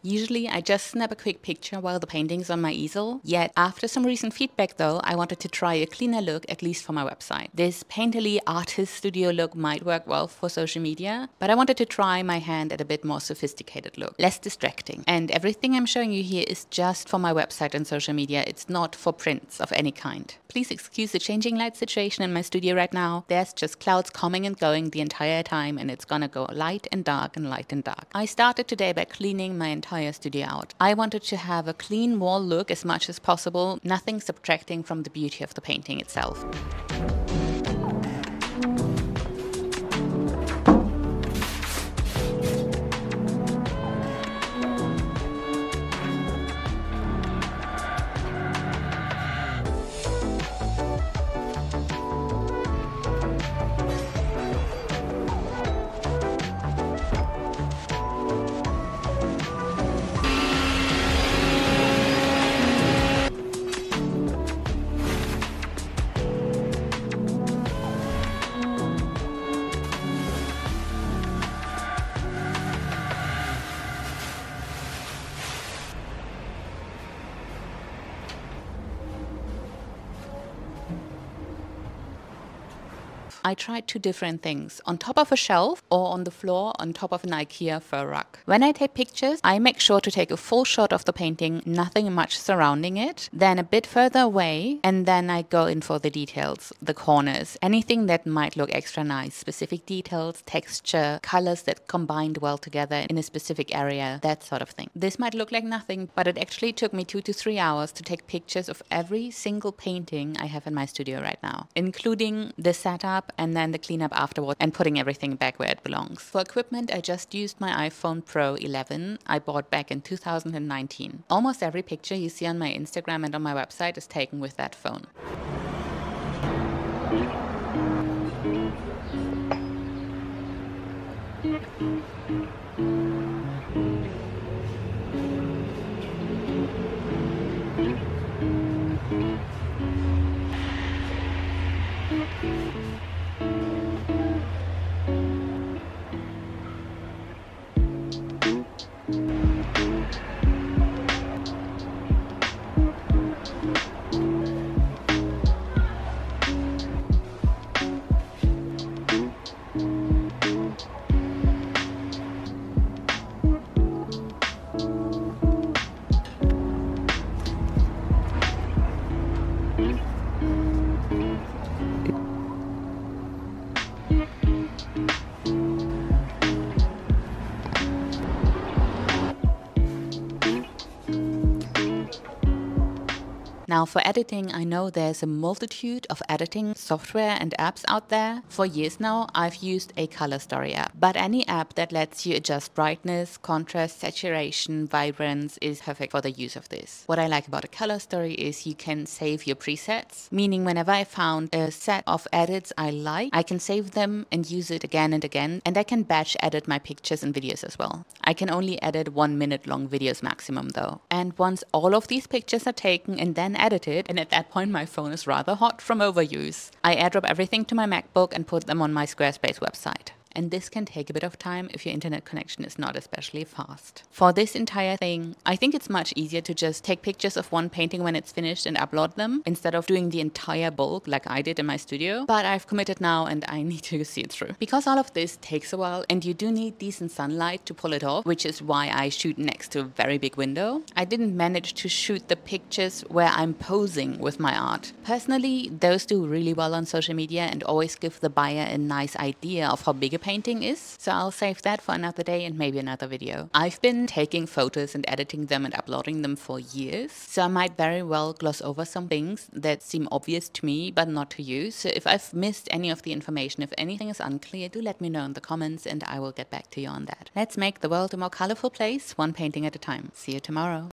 Usually I just snap a quick picture while the painting's on my easel. Yet after some recent feedback though, I wanted to try a cleaner look, at least for my website. This painterly artist studio look might work well for social media, but I wanted to try my hand at a bit more sophisticated look, less distracting. And everything I'm showing you here is just for my website and social media. It's not for prints of any kind. Please excuse the changing light situation in my studio right now. There's just clouds coming and going the entire time, and it's gonna go light and dark and light and dark. I started today by cleaning my entire studio out. I wanted to have a clean wall look as much as possible, nothing subtracting from the beauty of the painting itself. I tried two different things, on top of a shelf or on the floor on top of an IKEA fur rug. When I take pictures, I make sure to take a full shot of the painting, nothing much surrounding it, then a bit further away, and then I go in for the details, the corners, anything that might look extra nice, specific details, texture, colors that combined well together in a specific area, that sort of thing. This might look like nothing, but it actually took me 2 to 3 hours to take pictures of every single painting I have in my studio right now, including the setup and then the cleanup afterward and putting everything back where it belongs. For equipment, I just used my iPhone Pro 11 I bought back in 2019. Almost every picture you see on my Instagram and on my website is taken with that phone. Now for editing, I know there's a multitude of editing software and apps out there. For years now, I've used a color story app, but any app that lets you adjust brightness, contrast, saturation, vibrance is perfect for the use of this. What I like about a color story is you can save your presets, meaning whenever I found a set of edits I like, I can save them and use it again and again, and I can batch edit my pictures and videos as well. I can only edit 1 minute long videos maximum though. And once all of these pictures are taken and then edited, and at that point my phone is rather hot from overuse, I airdrop everything to my MacBook and put them on my Squarespace website. And this can take a bit of time if your internet connection is not especially fast. For this entire thing, I think it's much easier to just take pictures of one painting when it's finished and upload them, instead of doing the entire bulk like I did in my studio. But I've committed now and I need to see it through. Because all of this takes a while and you do need decent sunlight to pull it off, which is why I shoot next to a very big window, I didn't manage to shoot the pictures where I'm posing with my art. Personally, those do really well on social media and always give the buyer a nice idea of how big a painting is, so I'll save that for another day and maybe another video. I've been taking photos and editing them and uploading them for years, so I might very well gloss over some things that seem obvious to me but not to you. So if I've missed any of the information, if anything is unclear, do let me know in the comments and I will get back to you on that. Let's make the world a more colorful place, one painting at a time. See you tomorrow.